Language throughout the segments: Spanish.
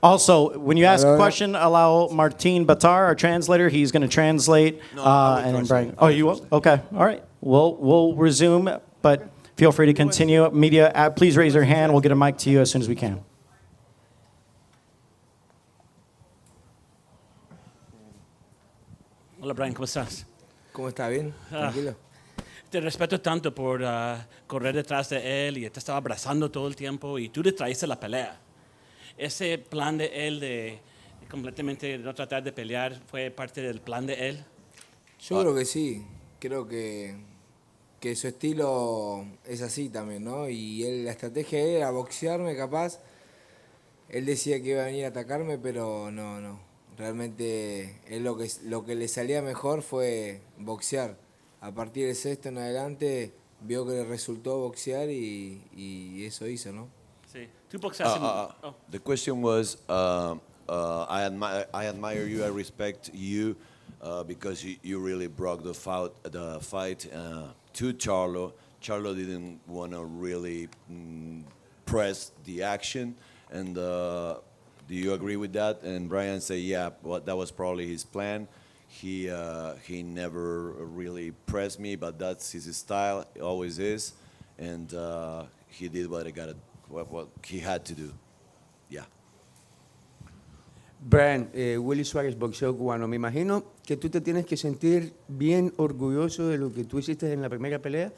Also, when you ask a Hello. question, allow Martin Batar, our translator. He's going to translate. No, I will and then translate. Brian. Oh, you will? Okay. All right. We'll resume, but feel free to continue. Media, please raise your hand. We'll get a mic to you as soon as we can. Hola Brian, ¿cómo estás? ¿Cómo está? ¿Bien? ¿Tranquilo? Te respeto tanto por correr detrás de él y te estaba abrazando todo el tiempo y tú le traíste la pelea. Ese plan de él de completamente no tratar de pelear fue parte del plan de él. Yo creo que sí. Creo que su estilo es así también, ¿no? Y él, la estrategia de él era boxearme, capaz. Él decía que iba a venir a atacarme, pero no. Realmente él lo que le salía mejor fue boxear. A partir del sexto en adelante vio que le resultó boxear y eso hizo, ¿no? Sí. Tú boxeaste. The question was, I admire you, I respect you, because you really broke the fight to Charlo. Charlo didn't want to really press the action, and do you agree with that? And Brian said, yeah, well, that was probably his plan. He never really pressed me, but that's his style. It always is, and he did what he had to do. Yeah. Brian, Willy Suárez, boxeo cubano. Me imagino que tú te tienes que sentir bien orgulloso de lo que tú hiciste en la primera pelea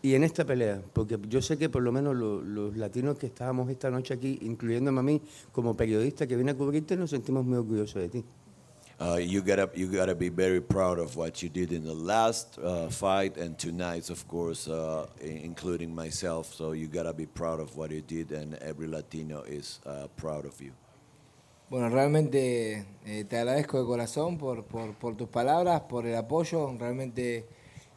y en esta pelea, porque yo sé que por lo menos los latinos que estábamos esta noche aquí, incluyéndome a mí como periodista que viene a cubrirte, nos sentimos muy orgullosos de ti. You gotta be very proud of what you did in the last fight and tonight's, of course, including myself. So you gotta be proud of what you did, and every Latino is proud of you. Bueno, realmente te agradezco de corazón por tus palabras, por el apoyo. Realmente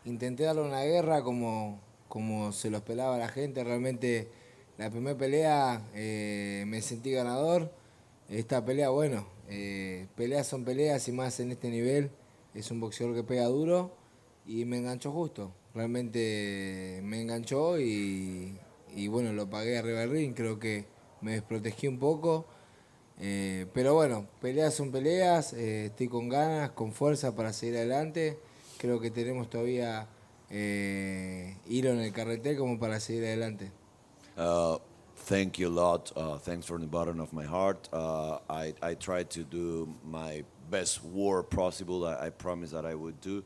intenté darle una guerra como se lo esperaba la gente. Realmente la primera pelea me sentí ganador. Esta pelea, bueno, peleas son peleas y más en este nivel. Es un boxeador que pega duro y me enganchó justo. Realmente me enganchó y bueno, lo pagué arriba del ring. Creo que me desprotegí un poco. Pero bueno, peleas son peleas, estoy con ganas, con fuerza para seguir adelante. Creo que tenemos todavía hilo en el carretel como para seguir adelante. Thank you a lot. Thanks from the bottom of my heart. I tried to do my best work possible. I promised that I would do.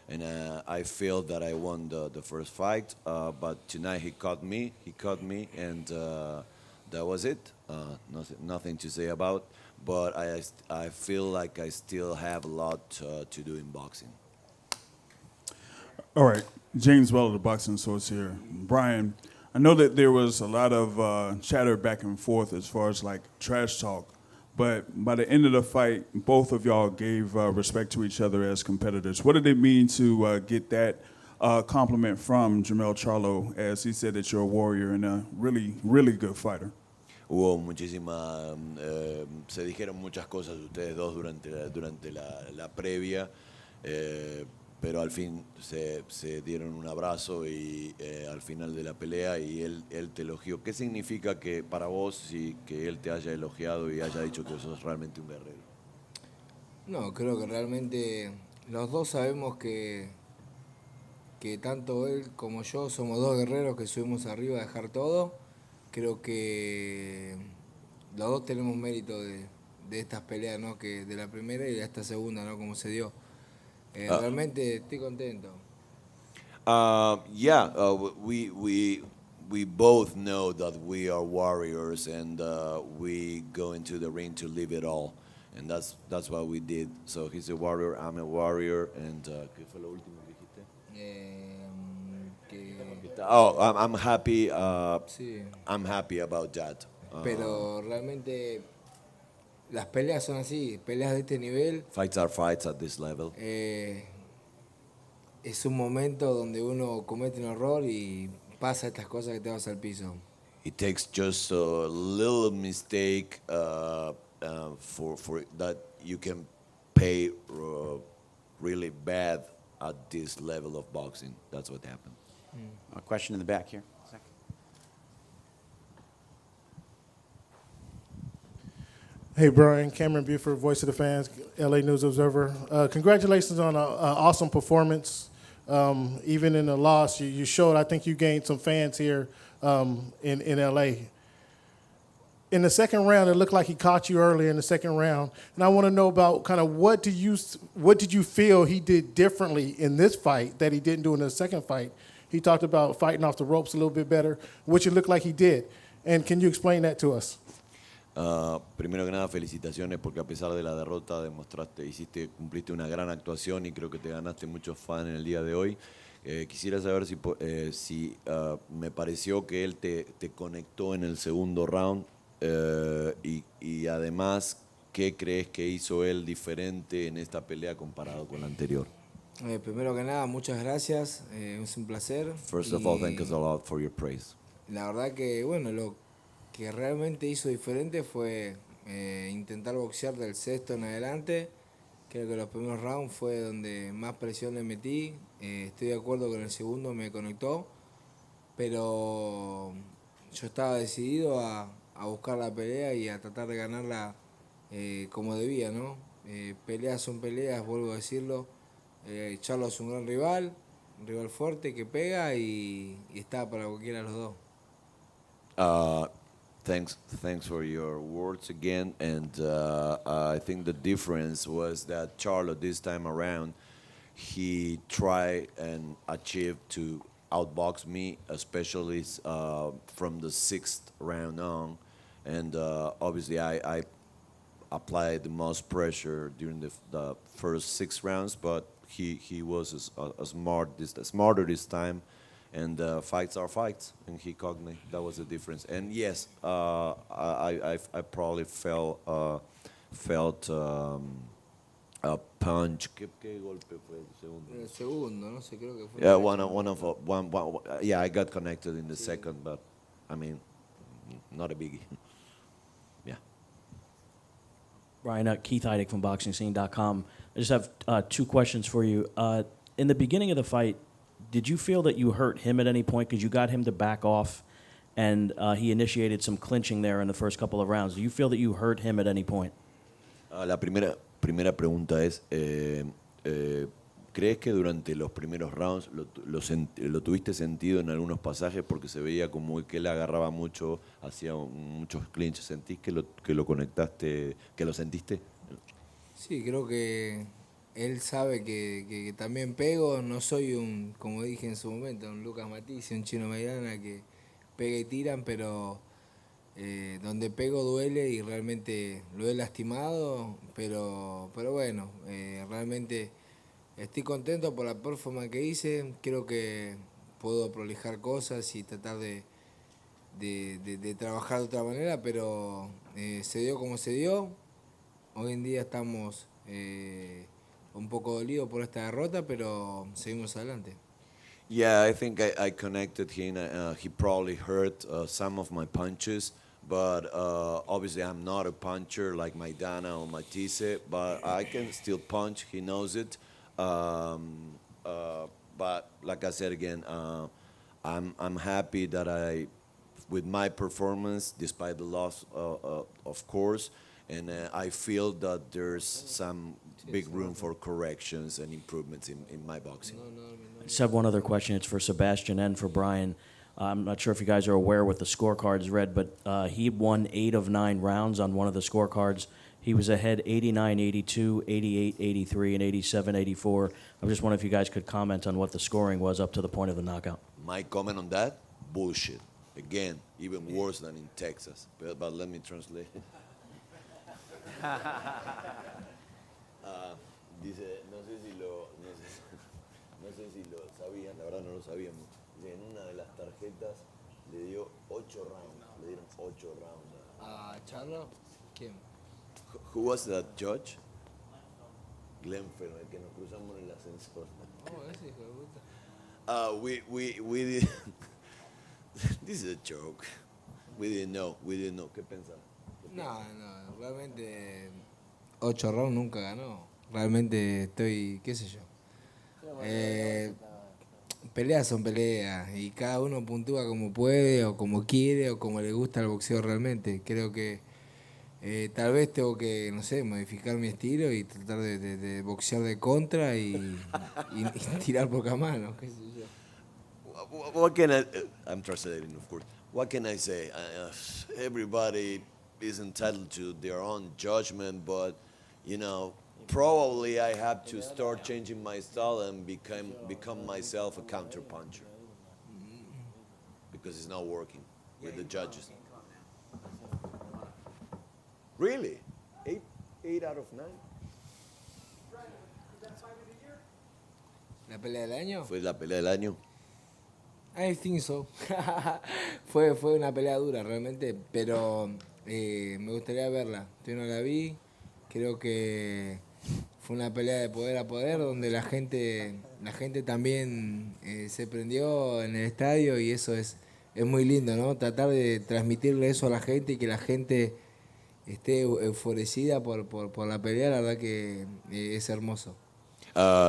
And I feel that I won the first fight. But tonight he caught me, and that was it. Nothing to say about. But I feel like I still have a lot to do in boxing. All right, James Weller, the boxing source here. Brian, I know that there was a lot of chatter back and forth as far as like trash talk, but by the end of the fight, both of y'all gave respect to each other as competitors. What did it mean to get that compliment from Jermell Charlo, as he said that you're a warrior and a really, really good fighter? Hubo muchísima, se dijeron muchas cosas ustedes dos durante la previa, pero al fin se dieron un abrazo y al final de la pelea y él te elogió. ¿Qué significa que para vos que él te haya elogiado y haya dicho que sos realmente un guerrero? No, creo que realmente los dos sabemos que tanto él como yo somos dos guerreros que subimos arriba a dejar todo. Creo que los dos tenemos mérito de estas peleas, ¿no? Que de la primera y de esta segunda, ¿no? Como se dio. Realmente estoy contento. We both know that we are warriors and we go into the ring to live it all, and that's what we did. So he's a warrior, I'm a warrior, and ¿qué fue lo último que dijiste? I'm happy. Sí. I'm happy about that. Pero realmente las peleas son así, peleas de este nivel. Fights are fights at this level. Es un momento donde uno comete un error y pasa estas cosas que te vas al piso. It takes just a little mistake for that you can pay really bad at this level of boxing. That's what happened. A question in the back here. Hey, Brian. Cameron Buford, Voice of the Fans, LA News Observer. Congratulations on an awesome performance. Even in the loss, you showed, I think you gained some fans here in LA. In the second round, it looked like he caught you early in the second round. And I want to know about kind of what did you feel he did differently in this fight that he didn't do in the second fight? He talked about fighting off the ropes a little bit better, which it looked like he did. And can you explain that to us? Primero que nada, felicitaciones porque a pesar de la derrota cumpliste una gran actuación y creo que te ganaste muchos fans en el día de hoy. Quisiera saber si me pareció que él te conectó en el segundo round y además, ¿qué crees que hizo él diferente en esta pelea comparado con la anterior? Primero que nada, muchas gracias, es un placer. First of all, thank you a lot for your praise. La verdad que, bueno, lo que realmente hizo diferente fue intentar boxear del sexto en adelante. Creo que los primeros rounds fue donde más presión le metí. Estoy de acuerdo que en el segundo me conectó, pero yo estaba decidido a buscar la pelea y a tratar de ganarla como debía, ¿no? Peleas son peleas, vuelvo a decirlo. Charlo es un gran rival, un rival fuerte que pega y está para cualquiera de los dos. Thanks for your words again. And I think the difference was that Charlo this time around, he tried and achieved to outbox me, especially from the sixth round on. And obviously I applied the most pressure during the first 6 rounds, but he was smarter this time. And fights are fights, and he caught me. That was the difference. And yes, I probably felt a punch. ¿Qué golpe fue el segundo? El segundo, no sé, creo que fue. Yeah, one. Yeah, I got connected in the second, but I mean, not a biggie. Yeah. Brian, Keith Heidick from BoxingScene.com. I just have 2 questions for you. In the beginning of the fight, did you feel that you hurt him at any point? Because you got him to back off, and he initiated some clinching there in the first couple of rounds. Do you feel that you hurt him at any point? La primera pregunta es, ¿crees que durante los primeros rounds lo tuviste sentido en algunos pasajes porque se veía como que él agarraba mucho, hacía muchos clinches? ¿Sentís que lo conectaste, que lo sentiste? Sí, creo que él sabe que también pego. No soy como dije en su momento, un Lucas Matisse, un Chino Maidana que pega y tiran, pero donde pego duele y realmente lo he lastimado, pero bueno, realmente estoy contento por la performance que hice. Creo que puedo prolijar cosas y tratar de trabajar de otra manera, pero se dio como se dio. Hoy en día estamos un poco dolidos por esta derrota, pero seguimos adelante. Yeah, I think I connected him. He probably hurt some of my punches, but obviously I'm not a puncher like Maidana or Matisse, but I can still punch. He knows it. But like I said again, I'm happy that with my performance, despite the loss, of course, and I feel that there's some big room for corrections and improvements in my boxing. I just have one other question. It's for Sebastian and for Brian. I'm not sure if you guys are aware what the scorecards read, but he won 8 of 9 rounds on one of the scorecards. He was ahead 89-82, 88-83, and 87-84. I just wondering if you guys could comment on what the scoring was up to the point of the knockout. My comment on that? Bullshit. Again, even worse than in Texas. But let me translate. Dice, no sé si lo sabían, la verdad no lo sabíamos. Dice, en una de las tarjetas le dio 8 rounds. Le dieron 8 rounds. ¿A Charlo? ¿Quién? Who was that judge? Glenfer, el que nos cruzamos en el ascensor. Oh, ese hijo de puta. We did. This is a joke. We didn't know. ¿Qué pensan? No, realmente 8 rounds nunca ganó. Realmente estoy, qué sé yo. Peleas son peleas y cada uno puntúa como puede o como quiere o como le gusta el boxeo realmente. Creo que Tal vez tengo que, no sé, modificar mi estilo y tratar de boxear de contra y tirar pocas manos, qué sé yo. What can I? I'm translating, of course. What can I say? Everybody is entitled to their own judgment, but you know, probably I have to start changing my style and become myself a counter puncher because it's not working with the judges. Really? Eight out of 9? ¿La pelea del año? Fue la pelea del año. I think so. fue una pelea dura realmente, pero me gustaría verla. Yo no la vi. Creo que fue una pelea de poder a poder donde la gente también se prendió en el estadio y eso es muy lindo, ¿no? Tratar de transmitirle eso a la gente y que la gente esté enfurecida por la pelea, la verdad que es hermoso.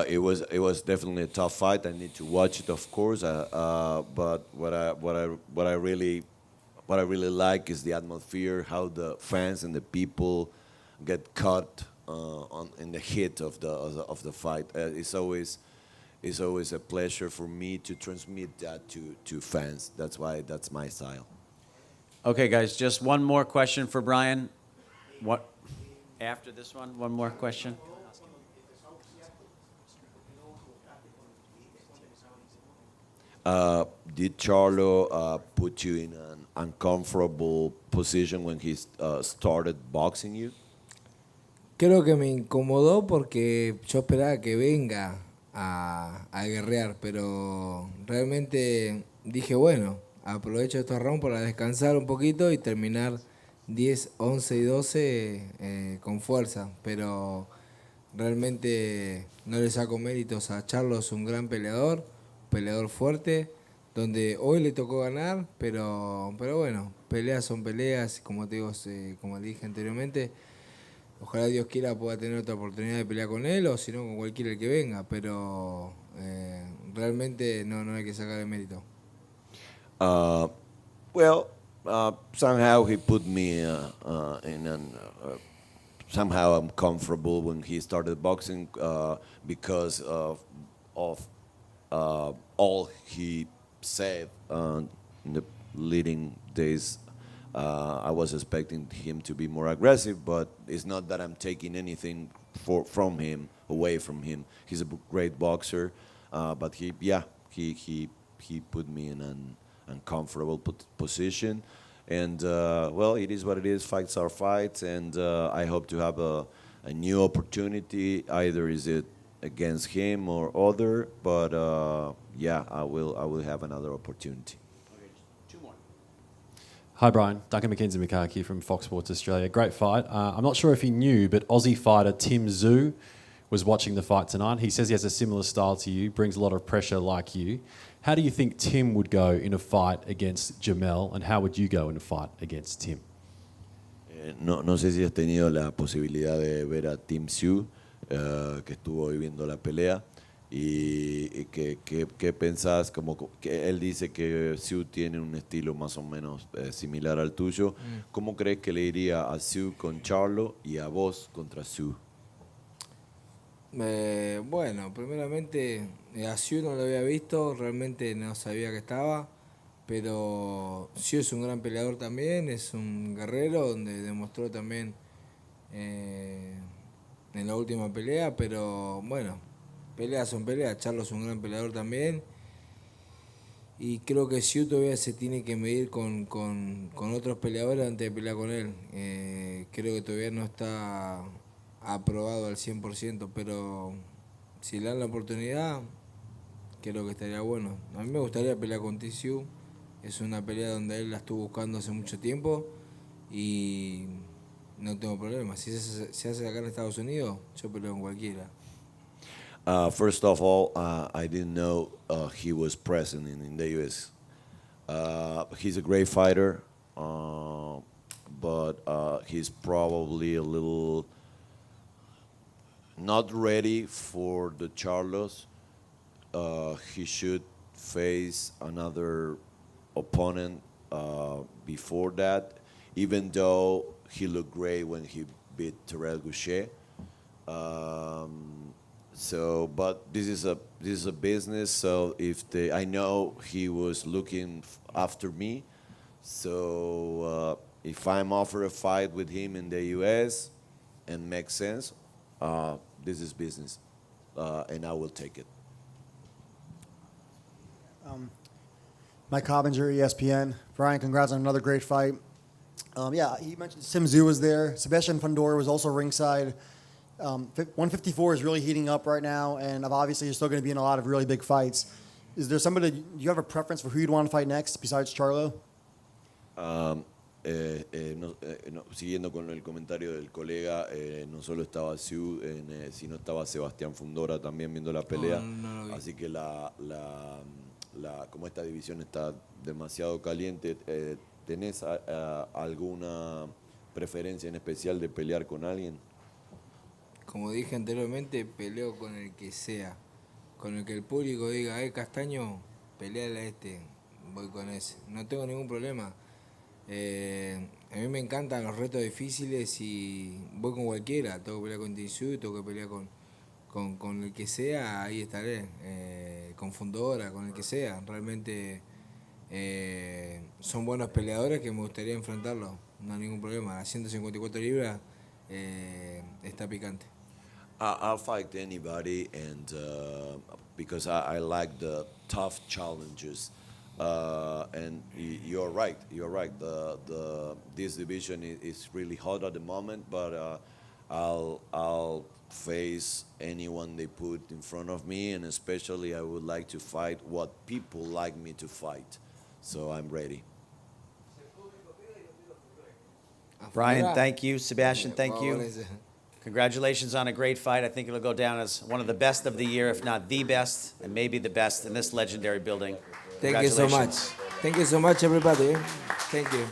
It was definitely a tough fight. I need to watch it, of course. But what I really like is the atmosphere, how the fans and the people get caught in the heat of the fight. It's always a pleasure for me to transmit that to fans. That's my style. Okay, guys, just one more question for Brian. What after this one more question? Did Charlo put you in an uncomfortable position when he started boxing you? Creo que me incomodó porque yo esperaba que venga a guerrear, pero realmente dije, bueno, aprovecho estos rounds para descansar un poquito y terminar 10, 11 y 12 con fuerza, pero realmente no le saco méritos a Charlo, es un gran peleador fuerte, donde hoy le tocó ganar, pero bueno, peleas son peleas, como te digo, como dije anteriormente, ojalá Dios quiera pueda tener otra oportunidad de pelear con él o si no con cualquiera el que venga, pero realmente no hay que sacar el mérito. Well, somehow he put me in an. Somehow I'm comfortable when he started boxing because of all he said in the leading days. I was expecting him to be more aggressive, but it's not that I'm taking anything from him, away from him. He's a great boxer, but he put me in an uncomfortable position. And, well, it is what it is. Fights are fights, and I hope to have a new opportunity. Either is it against him or other, but yeah, I will have another opportunity. Hi Brian, Duncan McKenzie-McCarthy from Fox Sports Australia. Great fight. I'm not sure if he knew, but Aussie fighter Tim Tszyu was watching the fight tonight. He says he has a similar style to you, brings a lot of pressure like you. How do you think Tim would go in a fight against Jermell, and how would you go in a fight against Tim? No sé si has tenido la posibilidad de ver a Tim Tszyu, que estuvo hoy viendo la pelea, y ¿qué pensás? Como que él dice que Tszyu tiene un estilo más o menos similar al tuyo. ¿Cómo crees que le iría a Tszyu con Charlo y a vos contra Tszyu? Bueno, primeramente a Tszyu no lo había visto, realmente no sabía que estaba, pero Tszyu es un gran peleador también, es un guerrero donde demostró también en la última pelea, pero bueno, peleas son peleas, Charlo es un gran peleador también y creo que Tszyu todavía se tiene que medir con otros peleadores antes de pelear con él. Creo que todavía no está aprobado al 100%, pero si le dan la oportunidad, creo que estaría bueno. A mí me gustaría pelear con Tszyu, es una pelea donde él la estuvo buscando hace mucho tiempo y no tengo problema. Si se hace acá en Estados Unidos, yo peleo con cualquiera. First of all, I didn't know he was present in the U.S. He's a great fighter, but he's probably a little not ready for the Charlos. He should face another opponent before that, even though he looked great when he beat Terrell Goucher. So, but this is a business. So I know he was looking after me. So if I'm offered a fight with him in the U.S. and makes sense, this is business, and I will take it. Mike Cobbinger, ESPN. Brian, congrats on another great fight. Yeah, he mentioned Sim Zhu was there. Sebastian Fundora was also ringside. 154 is really heating up right now, and obviously you're still going to be in a lot of really big fights. Is there somebody, do you have a preference for who you'd want to fight next besides Charlo? Siguiendo con el comentario del colega, no solo estaba Siu, sino estaba Sebastián Fundora también viendo la pelea. No. Así que como esta división está demasiado caliente, ¿tenés alguna preferencia en especial de pelear con alguien? Como dije anteriormente, peleo con el que sea. Con el que el público diga, Castaño, peleale a este, voy con ese. No tengo ningún problema. A mí me encantan los retos difíciles y voy con cualquiera. Tengo que pelear con Tinsu, tengo que pelear con el que sea, ahí estaré. Con Fundora, con el que sea. Realmente son buenos peleadores que me gustaría enfrentarlos. No hay ningún problema. A 154 libras está picante. I'll fight anybody, and because I like the tough challenges. And you're right. This division is really hot at the moment, but I'll face anyone they put in front of me, and especially I would like to fight what people like me to fight. So I'm ready. Brian, thank you. Sebastian, thank you. Congratulations on a great fight. I think it'll go down as one of the best of the year, if not the best, and maybe the best in this legendary building. Thank you so much. Thank you so much, everybody. Thank you.